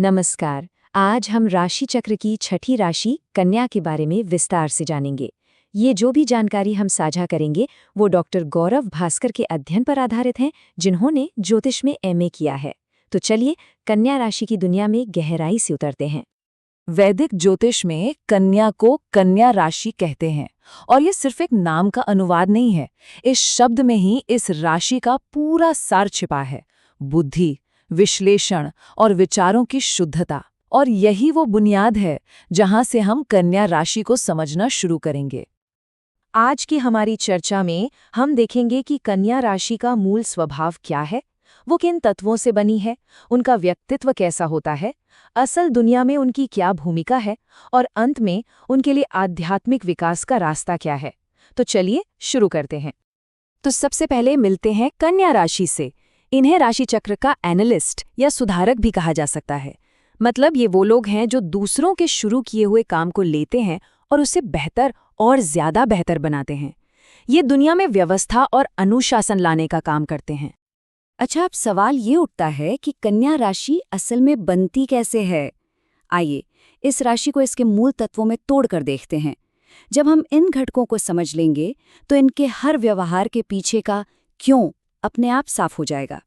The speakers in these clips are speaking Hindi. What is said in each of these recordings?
नमस्कार। आज हम राशि चक्र की छठी राशि कन्या के बारे में विस्तार से जानेंगे। ये जो भी जानकारी हम साझा करेंगे वो डॉक्टर गौरव भास्कर के अध्ययन पर आधारित हैं, जिन्होंने ज्योतिष में एमए किया है। तो चलिए कन्या राशि की दुनिया में गहराई से उतरते हैं। वैदिक ज्योतिष में कन्या को कन्या राशि कहते हैं और ये सिर्फ एक नाम का अनुवाद नहीं है। इस शब्द में ही इस राशि का पूरा सार छिपा है। बुद्धि, विश्लेषण और विचारों की शुद्धता। और यही वो बुनियाद है जहां से हम कन्या राशि को समझना शुरू करेंगे। आज की हमारी चर्चा में हम देखेंगे कि कन्या राशि का मूल स्वभाव क्या है, वो किन तत्वों से बनी है, उनका व्यक्तित्व कैसा होता है, असल दुनिया में उनकी क्या भूमिका है और अंत में उनके लिए आध्यात्मिक विकास का रास्ता क्या है। तो चलिए शुरू करते हैं। तो सबसे पहले मिलते हैं कन्या राशि से। इन्हें राशि चक्र का एनालिस्ट या सुधारक भी कहा जा सकता है। मतलब ये वो लोग हैं जो दूसरों के शुरू किए हुए काम को लेते हैं और उसे बेहतर और ज्यादा बेहतर बनाते हैं। ये दुनिया में व्यवस्था और अनुशासन लाने का काम करते हैं। अच्छा, अब सवाल ये उठता है कि कन्या राशि असल में बनती कैसे है। आइए इस राशि को इसके मूल तत्वों में तोड़कर देखते हैं। जब हम इन घटकों को समझ लेंगे तो इनके हर व्यवहार के पीछे का क्यों अपने आप साफ हो जाएगा।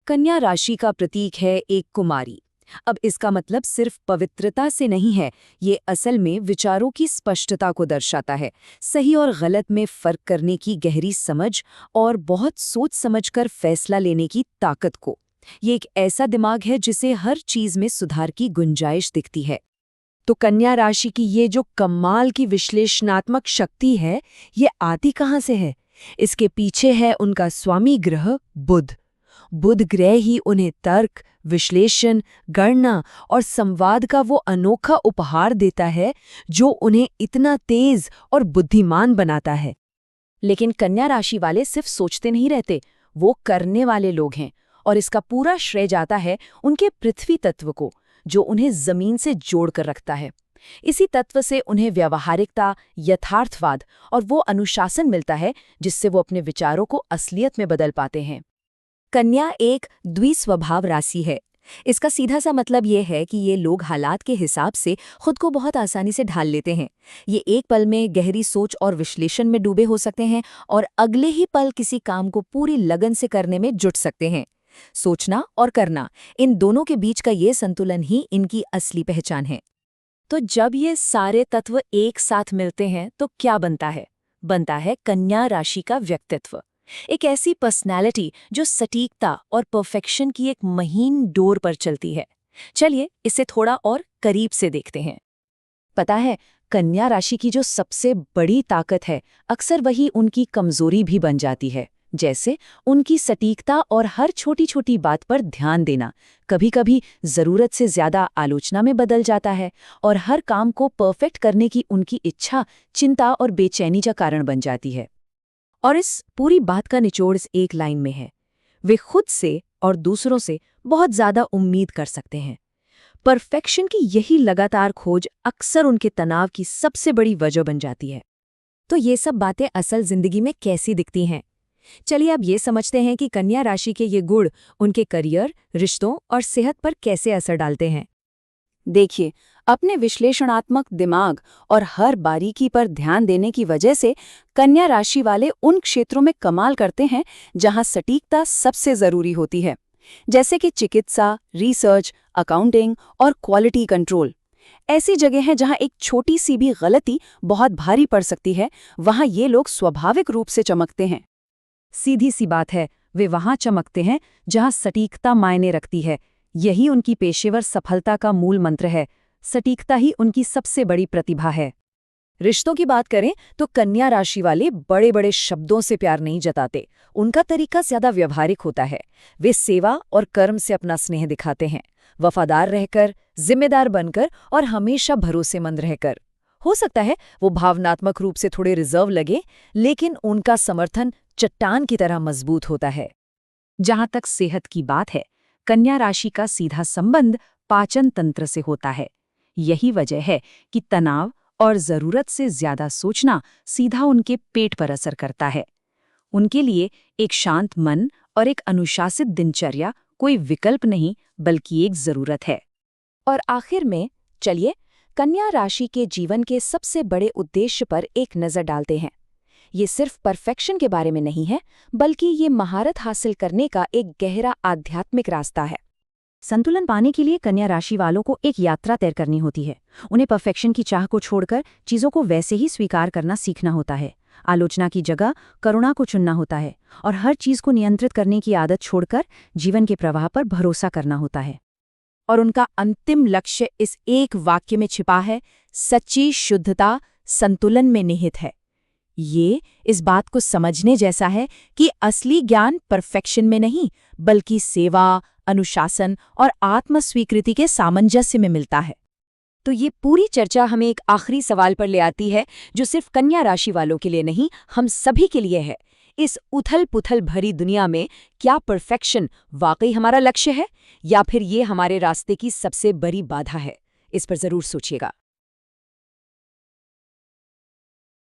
कन्या राशि का प्रतीक है एक कुमारी। अब इसका मतलब सिर्फ पवित्रता से नहीं है, ये असल में विचारों की स्पष्टता को दर्शाता है, सही और गलत में फर्क करने की गहरी समझ और बहुत सोच समझकर फैसला लेने की ताकत को। ये एक ऐसा दिमाग है जिसे हर चीज में सुधार की गुंजाइश दिखती है। तो कन्या राशि की ये जो कमाल की विश्लेषणात्मक शक्ति है, ये आती कहाँ से है? इसके पीछे है उनका स्वामी ग्रह बुध। बुध ग्रह ही उन्हें तर्क, विश्लेषण, गणना और संवाद का वो अनोखा उपहार देता है जो उन्हें इतना तेज और बुद्धिमान बनाता है। लेकिन कन्या राशि वाले सिर्फ सोचते नहीं रहते, वो करने वाले लोग हैं और इसका पूरा श्रेय जाता है उनके पृथ्वी तत्व को, जो उन्हें जमीन से जोड़कर रखता है। इसी तत्व से उन्हें व्यावहारिकता, यथार्थवाद और वो अनुशासन मिलता है जिससे वो अपने विचारों को असलियत में बदल पाते हैं। कन्या एक द्विस्वभाव राशि है। इसका सीधा सा मतलब ये है कि ये लोग हालात के हिसाब से खुद को बहुत आसानी से ढाल लेते हैं। ये एक पल में गहरी सोच और विश्लेषण में डूबे हो सकते हैं और अगले ही पल किसी काम को पूरी लगन से करने में जुट सकते हैं। सोचना और करना, इन दोनों के बीच का ये संतुलन ही इनकी असली पहचान है। तो जब ये सारे तत्व एक साथ मिलते हैं तो क्या बनता है? बनता है कन्या राशि का व्यक्तित्व। एक ऐसी पर्सनैलिटी जो सटीकता और परफेक्शन की एक महीन डोर पर चलती है। चलिए इसे थोड़ा और करीब से देखते हैं। पता है, कन्या राशि की जो सबसे बड़ी ताकत है, अक्सर वही उनकी कमजोरी भी बन जाती है। जैसे उनकी सटीकता और हर छोटी छोटी बात पर ध्यान देना कभी-कभी जरूरत से ज्यादा आलोचना में बदल जाता है और हर काम को परफेक्ट करने की उनकी इच्छा चिंता और बेचैनी का कारण बन जाती है। और इस पूरी बात का निचोड़ इस एक लाइन में है, वे खुद से और दूसरों से बहुत ज्यादा उम्मीद कर सकते हैं। परफेक्शन की यही लगातार खोज अक्सर उनके तनाव की सबसे बड़ी वजह बन जाती है। तो ये सब बातें असल जिंदगी में कैसी दिखती हैं? चलिए अब ये समझते हैं कि कन्या राशि के ये गुण उनके करियर, रिश्तों और सेहत पर कैसे असर डालते हैं। देखिए, अपने विश्लेषणात्मक दिमाग और हर बारीकी पर ध्यान देने की वजह से कन्या राशि वाले उन क्षेत्रों में कमाल करते हैं जहां सटीकता सबसे जरूरी होती है, जैसे कि चिकित्सा, रिसर्च, अकाउंटिंग और क्वालिटी कंट्रोल। ऐसी जगह है जहां एक छोटी सी भी गलती बहुत भारी पड़ सकती है, वहां ये लोग स्वाभाविक रूप से चमकते हैं। सीधी सी बात है, वे वहां चमकते हैं जहां सटीकता मायने रखती है। यही उनकी पेशेवर सफलता का मूल मंत्र है। सटीकता ही उनकी सबसे बड़ी प्रतिभा है। रिश्तों की बात करें तो कन्या राशि वाले बड़े बड़े शब्दों से प्यार नहीं जताते। उनका तरीका ज्यादा व्यवहारिक होता है। वे सेवा और कर्म से अपना स्नेह दिखाते हैं, वफादार रहकर, जिम्मेदार बनकर और हमेशा भरोसेमंद रहकर। हो सकता है वो भावनात्मक रूप से थोड़े रिजर्व लगे, लेकिन उनका समर्थन चट्टान की तरह मजबूत होता है। जहां तक सेहत की बात है, कन्या राशि का सीधा संबंध पाचन तंत्र से होता है। यही वजह है कि तनाव और जरूरत से ज्यादा सोचना सीधा उनके पेट पर असर करता है। उनके लिए एक शांत मन और एक अनुशासित दिनचर्या कोई विकल्प नहीं, बल्कि एक जरूरत है। और आखिर में चलिए कन्या राशि के जीवन के सबसे बड़े उद्देश्य पर एक नज़र डालते हैं। ये सिर्फ परफेक्शन के बारे में नहीं है, बल्कि ये महारत हासिल करने का एक गहरा आध्यात्मिक रास्ता है। संतुलन पाने के लिए कन्या राशि वालों को एक यात्रा तय करनी होती है। उन्हें परफेक्शन की चाह को छोड़कर चीज़ों को वैसे ही स्वीकार करना सीखना होता है। आलोचना की जगह करुणा को चुनना होता है और हर चीज़ को नियंत्रित करने की आदत छोड़कर जीवन के प्रवाह पर भरोसा करना होता है। और उनका अंतिम लक्ष्य इस एक वाक्य में छिपा है, सच्ची शुद्धता संतुलन में निहित है। ये इस बात को समझने जैसा है कि असली ज्ञान परफेक्शन में नहीं, बल्कि सेवा, अनुशासन और आत्मस्वीकृति के सामंजस्य में मिलता है। तो ये पूरी चर्चा हमें एक आखिरी सवाल पर ले आती है, जो सिर्फ कन्या राशि वालों के लिए नहीं, हम सभी के लिए है। इस उथल-पुथल भरी दुनिया में क्या परफेक्शन वाकई हमारा लक्ष्य है, या फिर ये हमारे रास्ते की सबसे बड़ी बाधा है? इस पर जरूर सोचिएगा।